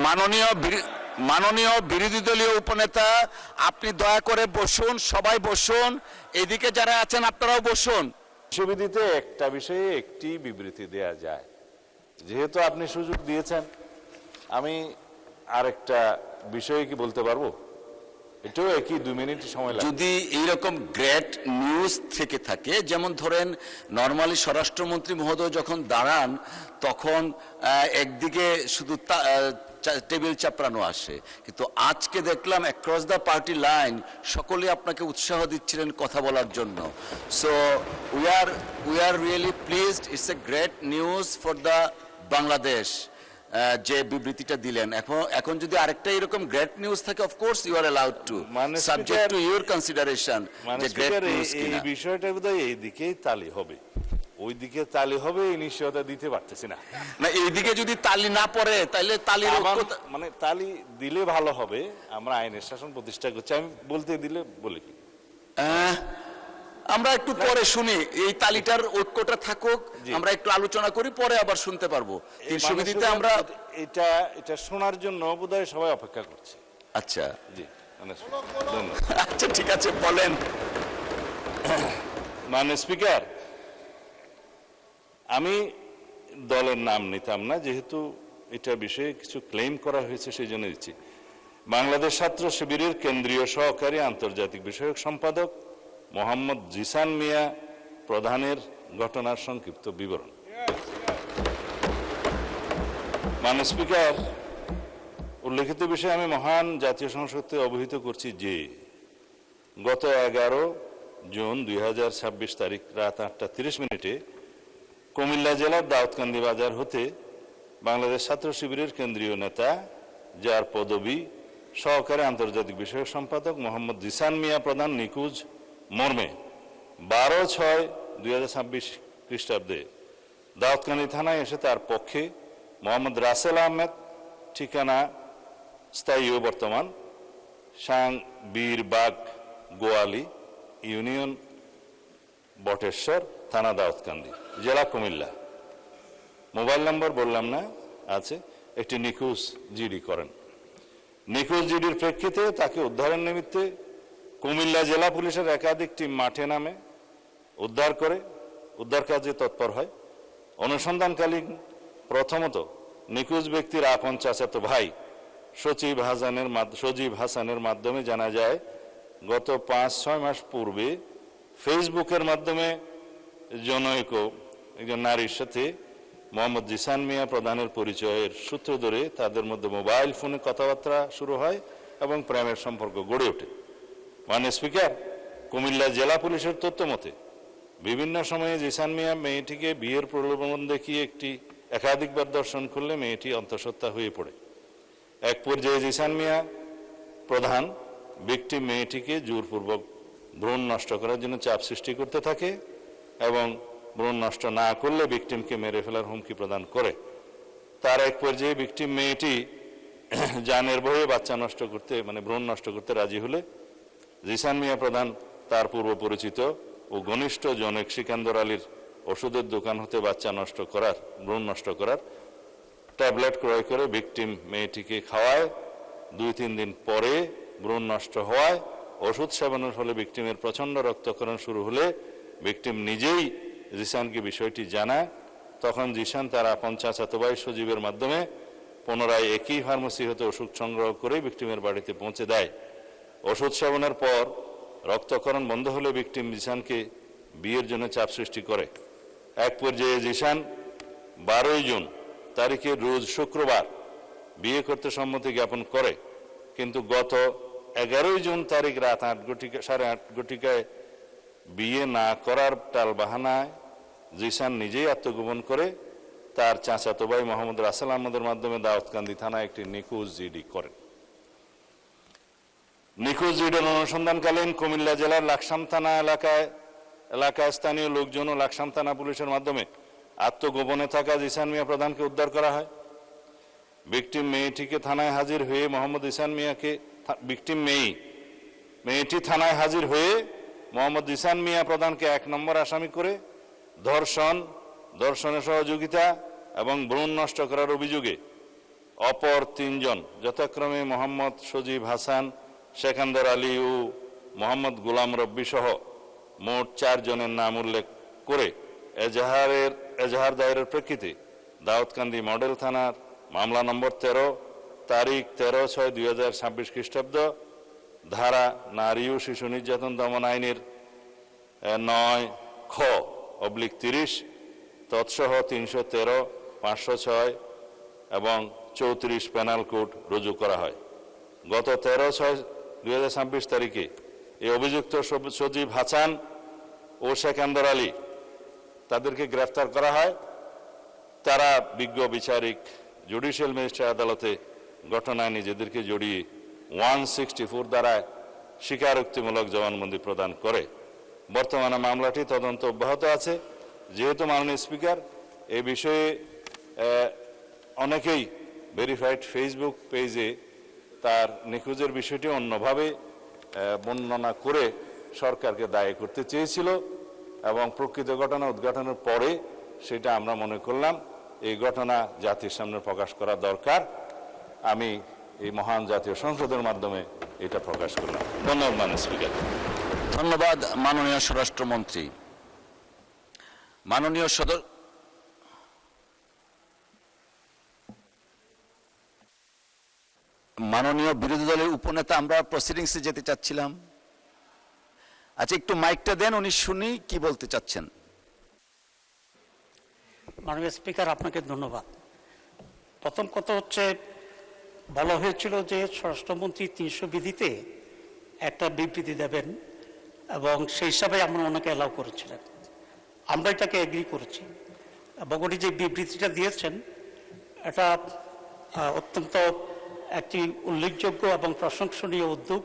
মাননীয় মাননীয় বিরোধী দলীয় উপনেতা, আপনি দয়া করে বসুন, সবাই বসুন, এদিকে যারা আছেন আপনারাও বসুন। বিশ্ববিধিতে একটা বিষয়ে একটি বিবৃতি দেয়া যায়, যেহেতু আপনি সুযোগ দিয়েছেন, আমি আরেকটা বিষয়ে কি বলতে পারবো? এটাও একই 2 মিনিট সময় লাগবে। যদি এইরকম গ্রেট নিউজ থেকে থাকে, যেমন ধরেন নর্মালি স্বরাষ্ট্রমন্ত্রী মহোদয় যখন দাঁড়ান তখন একদিকে শুধু টেবিল চাপড়ানো আসে, কিন্তু আজকে দেখলাম অ্যাক্রস দ্য পার্টি লাইন সকলে আপনাকে উৎসাহ দিচ্ছিলেন কথা বলার জন্য। So we are really pleased, it's a great news for the Bangladesh যে বিবৃতিটা দিলেন। এখন যদি আরেকটা এরকম গ্রেট নিউজ থাকে, of course you are allowed to, subject to your consideration যে গ্রেট নিউজ কিনা। এই বিষয়টা বোধহয় এইদিকেই তালি হবে, ওইদিকে তালি হবে, এই নিশ্চয়তা দিতে পারতেছি না। না, এইদিকে যদি তালি না পড়ে তাহলে তালির মানে তালি দিলে ভালো হবে। আমরা আইনের শাসন প্রতিষ্ঠা করছি, আমি বলতে দিলে বলি কি আমরা একটু পরে শুনি, এই তালিটার ঐক্যটা থাকুক, আমরা একটু আলোচনা করি, পরে আবার শুনতে পারবো। এই সুবিধাতে আমরা এটা শোনার জন্য বোধহয় সবাই অপেক্ষা করছে। আচ্ছা জি, ধন্যবাদ। আচ্ছা ঠিক আছে, বলেন। মাননীয় স্পিকার, আমি দলের নাম নিতাম না, যেহেতু এটা বিষয়ে কিছু ক্লেম করা হয়েছে সেই জন্য দিচ্ছি। বাংলাদেশ ছাত্র শিবিরের কেন্দ্রীয় সহকারী আন্তর্জাতিক বিষয়ক সম্পাদক মোহাম্মদ জিসান মিয়া প্রধানের ঘটনার সংক্ষিপ্ত বিবরণ। মাননীয় স্পিকার, উল্লেখিত বিষয়ে আমি মহান জাতীয় সংসদকে অবহিত করছি যে গত 11 জুন 2026 তারিখ রাত 8:30 কুমিল্লা জেলার দাউদকান্দি বাজার হতে বাংলাদেশ ছাত্র শিবিরের কেন্দ্রীয় নেতা, যার পদবি সহকারী আন্তর্জাতিক বিষয়ক সম্পাদক মোহাম্মদ জিসান মিয়া প্রধান নিখোঁজ মর্মে 12/6/2026 খ্রিস্টাব্দে দাউদকান্দি থানায় এসে তার পক্ষে মোহাম্মদ রাসেল আহমেদ, ঠিকানা স্থায়ী ও বর্তমান সাং বীরবাগ গোয়ালি ইউনিয়ন বটেশ্বর থানা দাউদকান্দি জেলা কুমিল্লা, মোবাইল নম্বর বললাম না আছে, একটি নিখোঁজ জিডি করেন। নিখোঁজ জিডির প্রেক্ষিতে তাকে উদ্ধারের নিমিত্তে কুমিল্লা জেলা পুলিশের একাধিক টিম মাঠে নামে উদ্ধার করে উদ্ধার কাজে তৎপর হয়। অনুসন্ধানকালীন প্রথমত নিখোঁজ ব্যক্তির আপন চাচাতো ভাই সজীব হাসানের মাধ্যমে জানা যায় গত 5-6 মাস পূর্বে ফেসবুকের মাধ্যমে জনৈক একজন নারীর সাথে মোহাম্মদ জিসান মিয়া প্রধানের পরিচয়ের সূত্র ধরে তাদের মধ্যে মোবাইল ফোনে কথাবার্তা শুরু হয় এবং প্রেমের সম্পর্ক গড়ে ওঠে। মাননীয় স্পিকার, কুমিল্লা জেলা পুলিশের তথ্য মতে বিভিন্ন সময়ে জিসান মিয়া মেয়েটিকে বিয়ের প্রলোভন দেখিয়ে একাধিকবার দর্শন করলে মেয়েটি অন্তঃসত্ত্বা হয়ে পড়ে। এক পর্যায়ে জিসান মিয়া প্রধান ভিকটিম মেয়েটিকে জোরপূর্বক ভ্রূণ নষ্ট করার জন্য চাপ সৃষ্টি করতে থাকে এবং ভ্রূণ নষ্ট না করলে ভিকটিমকে মেরে ফেলার হুমকি প্রদান করে। তার এক পর্যায়ে ভিকটিম মেয়েটি জানের ভয়ে বাচ্চা নষ্ট করতে ভ্রূণ নষ্ট করতে রাজি হলে জিসান মিয়া প্রধান তার পূর্ব পরিচিত ও ঘনিষ্ঠ জনৈক সিকান্দর আলীর ওষুধের দোকান হতে ভ্রূণ নষ্ট করার ট্যাবলেট ক্রয় করে ভিকটিম মেয়েটিকে খাওয়ায়। 2-3 দিন পরে ভ্রূণ নষ্ট হওয়ায় ওষুধ সেবনের ফলে ভিকটিমের প্রচন্ড রক্তক্ষরণ শুরু হলে ভিকটিম নিজেই জিসানকে বিষয়টি জানায়। তখন জিসান তার আপন চাচাতো ভাই সজীবের মাধ্যমে পুনরায় একই ফার্মেসি হতে ওষুধ সংগ্রহ করে ভিকটিমের বাড়িতে পৌঁছে দেয়। ওষুধ সেবনের পর রক্তক্ষরণ বন্ধ হলে ভিকটিম জিসানকে বিয়ের জন্য চাপ সৃষ্টি করে। এক পর্যায়ে জিসান 12 জুন তারিখে রোজ শুক্রবার বিয়ে করতে সম্মতি জ্ঞাপন করে, কিন্তু গত 11 জুন তারিখ রাত 8:30 বিয়ে না করার টাল বাহানায় জিসান নিজেই আত্মগোপন করে তার চাচাতো ভাই মোহাম্মদ রাসেল আহমদের মাধ্যমে দাউদকান্দি থানায় একটি নিখোঁজ জিডি করেন। নিখোঁজ জিডির অনুসন্ধানকালীন কুমিল্লা জেলার লাকসাম থানা এলাকায় স্থানীয় লোকজন ও লাকসাম থানা পুলিশের মাধ্যমে আত্মগোপনে থাকা জিসান মিয়া প্রধানকে উদ্ধার করা হয়। ভিকটিম মেয়েটিকে থানায় হাজির হয়ে মোহাম্মদ জিসান মিয়াকে মেয়েটি থানায় হাজির হয়ে মোহাম্মদ জিসান মিয়া প্রধানকে 1 নম্বর আসামি করে ধর্ষণে সহযোগিতা এবং ভ্রূণ নষ্ট করার অভিযোগে অপর 3 জন যথাক্রমে মোহাম্মদ সজীব হাসান, সেকান্দর আলী ও মোহাম্মদ গোলাম রব্বি সহ মোট 4 জনের নাম উল্লেখ করে এজাহার দায়েরের প্রেক্ষিতে দাউদকান্দি মডেল থানার মামলা নম্বর 13 তারিখ 13/6/2026 খ্রিস্টাব্দ ধারা নারী ও শিশু নির্যাতন দমন আইনের 9(খ)/30 তৎসহ 313, 506 এবং 34 পেনাল কোড রুজু করা হয়। গত 13/6/2026 তারিখে এই অভিযুক্ত সজীব হাসান ও সেকান্দর আলী তাদেরকে গ্রেফতার করা হয়। তারা বিজ্ঞ বিচারিক জুডিশিয়াল ম্যাজিস্ট্রেট আদালতে ঘটনায় নিজেদেরকে জড়িয়ে 164 দ্বারায় স্বীকারোক্তিমূলক জবানবন্দি প্রদান করে। বর্তমানে মামলাটি তদন্ত অব্যাহত আছে। যেহেতু মাননীয় স্পিকার এই বিষয়ে অনেকেই ভেরিফাইড ফেসবুক পেজে তার নিখোঁজের বিষয়টি অন্যভাবে বর্ণনা করে সরকারকে দায়ী করতে চেয়েছিল এবং প্রকৃত ঘটনা উদ্ঘাটনের পরে সেটা আমরা মনে করলাম এই ঘটনা জাতির সামনে প্রকাশ করা দরকার। আমি এই মহান জাতীয় সংসদের মাধ্যমে এটা প্রকাশ করলাম। ধন্যবাদ মাননীয় স্পিকার। ধন্যবাদ মাননীয় স্বরাষ্ট্রমন্ত্রী। মাননীয় বিরোধী দলের উপনেতা, আমরা প্রসিডিংসে যেতে চাচ্ছিলাম। আচ্ছা, একটু মাইকটা দেন, উনি শুনি কি বলতে চাচ্ছেন। মাননীয় স্পিকার, আপনাকে ধন্যবাদ। প্রথম কথা হচ্ছে, বলা হয়েছিল যে স্বরাষ্ট্রমন্ত্রী 300 বিধিতে একটা বিবৃতি দেবেন এবং সেই হিসাবে আমরা ওনাকে অ্যালাউ করেছিলেন। আমরা এটাকে এগ্রি করেছি এবং উনি যে বিবৃতিটা দিয়েছেন এটা অত্যন্ত একটি উল্লেখযোগ্য এবং প্রশংসনীয় উদ্যোগ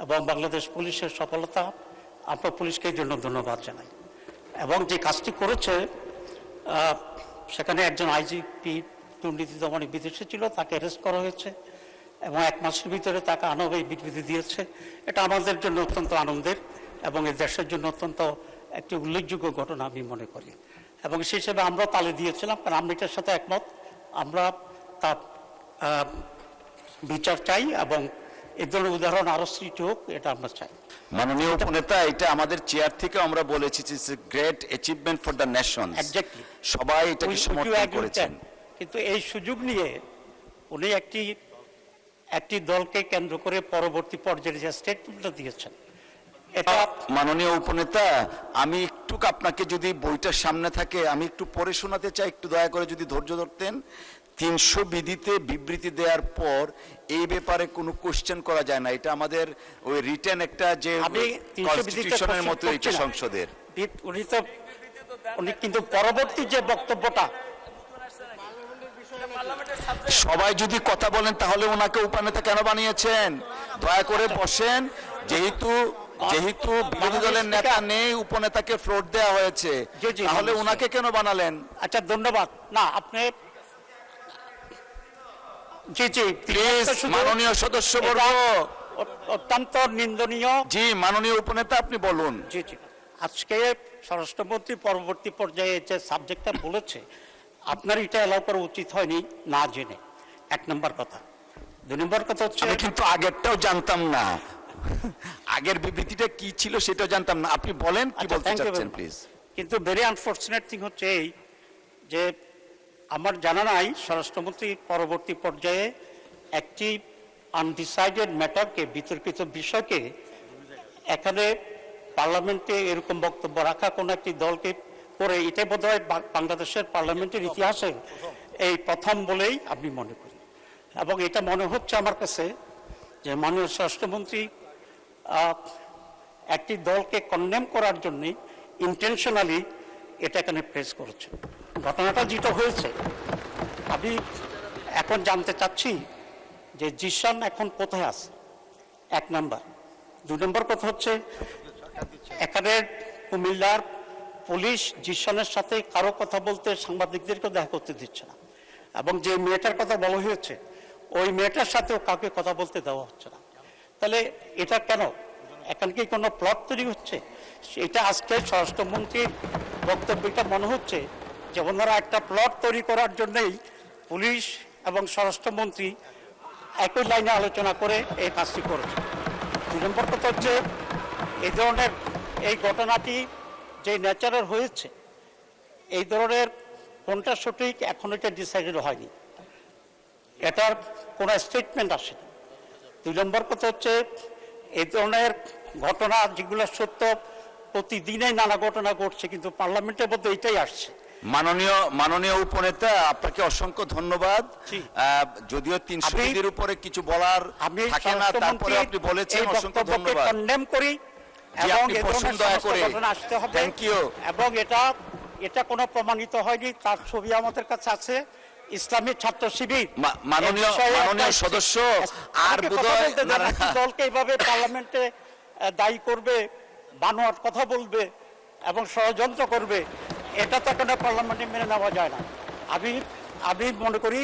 এবং বাংলাদেশ পুলিশের সফলতা। আমরা পুলিশকে এই জন্য ধন্যবাদ জানাই। এবং যে কাজটি করেছে সেখানে একজন আইজিপি দুর্নীতি দমনে বিদেশে ছিল, তাকে অ্যারেস্ট করা হয়েছে এবং 1 মাসের ভিতরে তাকে আনব এই বিবৃতি দিয়েছে। এটা আমাদের জন্য অত্যন্ত আনন্দের এবং এই দেশের জন্য অত্যন্ত একটি উল্লেখযোগ্য ঘটনা আমি মনে করি এবং সেই হিসেবে আমরা তালে দিয়েছিলাম, কারণ আমরা এটার সাথে একমত। আমরা তার বিচার চাই এবং এই ধরনের উদাহরণ আরো সৃষ্টি হোক, এটা আমরা চাই। মাননীয় উপনেতা, এটা আমাদের চেয়ার থেকে আমরা বলেছি যে great achievement for the nation. Exactly, সবাই এটাকে সমর্থন করেছেন। কিন্তু এই সুযোগ নিয়ে উনি একটি দলকে কেন্দ্র করে পরবর্তী পর্যায়ে যে স্টেটমেন্টটা দিয়েছেন, এটা মাননীয় উপনেতা, আমি একটু আপনাকে, যদি বইটার সামনে থাকে আমি একটু পড়ে শোনাতে চাই, একটু দয়া করে যদি ধৈর্য ধরতেন। 300 বিধিতে বিবৃতি দেওয়ার পর এই ব্যাপারে কোনো কোশ্চেন করা যায় না। এটা আমাদের ওই রিটেন একটা যে কনস্টিটিউশনের মতো এটা সংসদের। উনি কিন্তু পরবর্তী যে বক্তব্যটা, সবাই যদি কথা বলেন তাহলে ওনাকে উপনেতা কেন বানিয়েছেন? দয়া করে বসেন। যেহেতু বিরোধী দলের নেতা নেই, উপনেতাকে ফ্লোর দেওয়া হয়েছে, তাহলে ওনাকে কেন বানালেন? আচ্ছা, ধন্যবাদ। না, আপনি জি জি প্লিজ, মাননীয় সদস্যবর্গ, অত্যন্ত নিন্দনীয়। জি মাননীয় উপনেতা, আপনি বলুন। জি জি, আজকে স্বরাষ্ট্রমন্ত্রী পরবর্তী পর্যায়ে যে সাবজেক্টটা বলেছে, আপনার এটা এলাও করা উচিত হয়নি না জেনে, 1 নম্বর কথা। 2 নম্বর কথা হচ্ছে, আমি কিন্তু আগেরটাও জানতাম না, আগের বিবৃতিটা কি ছিল সেটাও জানতাম না। আপনি বলেন কি বলতে চাচ্ছেন প্লিজ। কিন্তু ভেরি আনফরচুনেট থিং হচ্ছে এই যে আমার জানা নাই স্বরাষ্ট্রমন্ত্রী পরবর্তী পর্যায়ে একটি আনডিসাইডেড ম্যাটারকে, বিতর্কিত বিষয়কে এখানে পার্লামেন্টে এরকম বক্তব্য রাখা কোন একটি দলকে করে, এটা বোধহয় বাংলাদেশের পার্লামেন্টের ইতিহাসে এই প্রথম বলেই আমি মনে করি। এবং এটা মনে হচ্ছে আমার কাছে যে মাননীয় স্বরাষ্ট্রমন্ত্রী একটি দলকে কন্ডেম করার জন্য ইন্টেনশনালি এটা এখানে প্রেস করেছে। ঘটনাটা যেটা হয়েছে, আমি এখন জানতে চাচ্ছি যে জিশান এখন কোথায় আছে, 1 নম্বর। 2 নম্বর কথা হচ্ছে, এখানে কুমিল্লার পুলিশ জিশানের সাথে কারো কথা বলতে, সাংবাদিকদেরকেও দেখা করতে দিচ্ছে না এবং যে মেয়েটার কথা বলা হয়েছে ওই মেয়েটার সাথেও কাউকে কথা বলতে দেওয়া হচ্ছে না। তাহলে এটা কেন? এখানে কি কোনো প্লট তৈরি হচ্ছে? এটা আজকে স্বরাষ্ট্রমন্ত্রীর বক্তব্যটা মনে হচ্ছে যে ওনারা একটা প্লট তৈরি করার জন্যই পুলিশ এবং স্বরাষ্ট্রমন্ত্রী একই লাইনে আলোচনা করে এই কাজটি করেছে। 2 নম্বর কথা হচ্ছে এই ধরনের এই ঘটনাটি যে ন্যাচারাল হয়েছে, এই ধরনের কোনটা সঠিক এখন এটা ডিসাইডেড হয়নি, এটার কোনো স্টেটমেন্ট আসেনি। 2 নম্বর কথা হচ্ছে এই ধরনের ঘটনা যেগুলো সত্য, প্রতিদিনই নানা ঘটনা ঘটছে, কিন্তু পার্লামেন্টের মধ্যে এটাই আসছে। মাননীয় উপনেতা, আপনাকে অসংখ্য ধন্যবাদ। জি। যদিও 300 বিধির উপরে কিছু বলার থাকে না, তারপরে আপনি বলেছেন, অসংখ্য ধন্যবাদ। কন্ডেম করি জি, এবং আপনি এই বসুন ধরনের দয়া সমস্ত করে। ঘটনা আসতে হবে। Thank you. এবং এটা কোনো প্রমাণিত হয়নি, তার ছবি আমাদের কাছে আছে। ইসলামী ছাত্র শিবির মাননীয় সদস্য আর বোধহয় দলকে এইভাবে পার্লামেন্টে দায়ী করবে, বানোয়াট কথা বলবে এবং ষড়যন্ত্র করবে, এটা তো কোনো পার্লামেন্টে মেনে নেওয়া যায় না। আমি মনে করি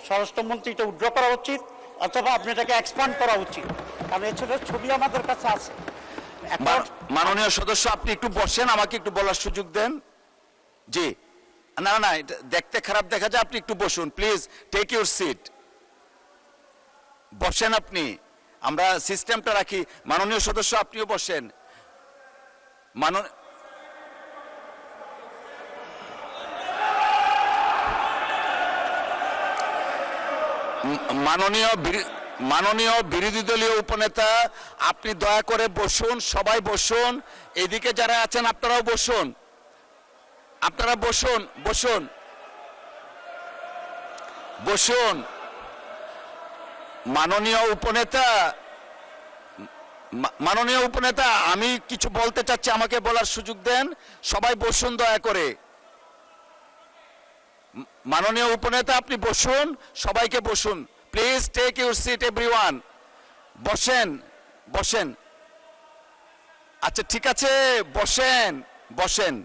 স্বরাষ্ট্রমন্ত্রী এটা উইথড্র করা উচিত, অথবা আপনি এটাকে এক্সপান্ড করা উচিত, কারণ এছাড়া ছবি আমাদের কাছে আছে। এখন মাননীয় সদস্য, আপনি একটু বসেন, আমাকে একটু বলার সুযোগ দেন। জি, না না, এটা দেখতে খারাপ দেখা যায়, আপনি একটু বসুন প্লিজ, টেক ইউর সিট, বসেন আপনি, আমরা সিস্টেমটা রাখি। মাননীয় সদস্য, আপনিও বসেন। মাননীয় বিরোধী দলীয় উপনেতা, আপনি দয়া করে বসুন, সবাই বসুন, এদিকে যারা আছেন আপনারাও বসুন, আপনারা বসুন বসুন বসুন। মাননীয় উপনেতা, আমি কিছু বলতে চাচ্ছি, আমাকে বলার সুযোগ দেন। সবাই বসুন দয়া করে। মাননীয় উপনেতা, আপনি বসুন, সবাইকে বসুন please, take your seat everyone, বসেন। আচ্ছা ঠিক আছে, বসেন।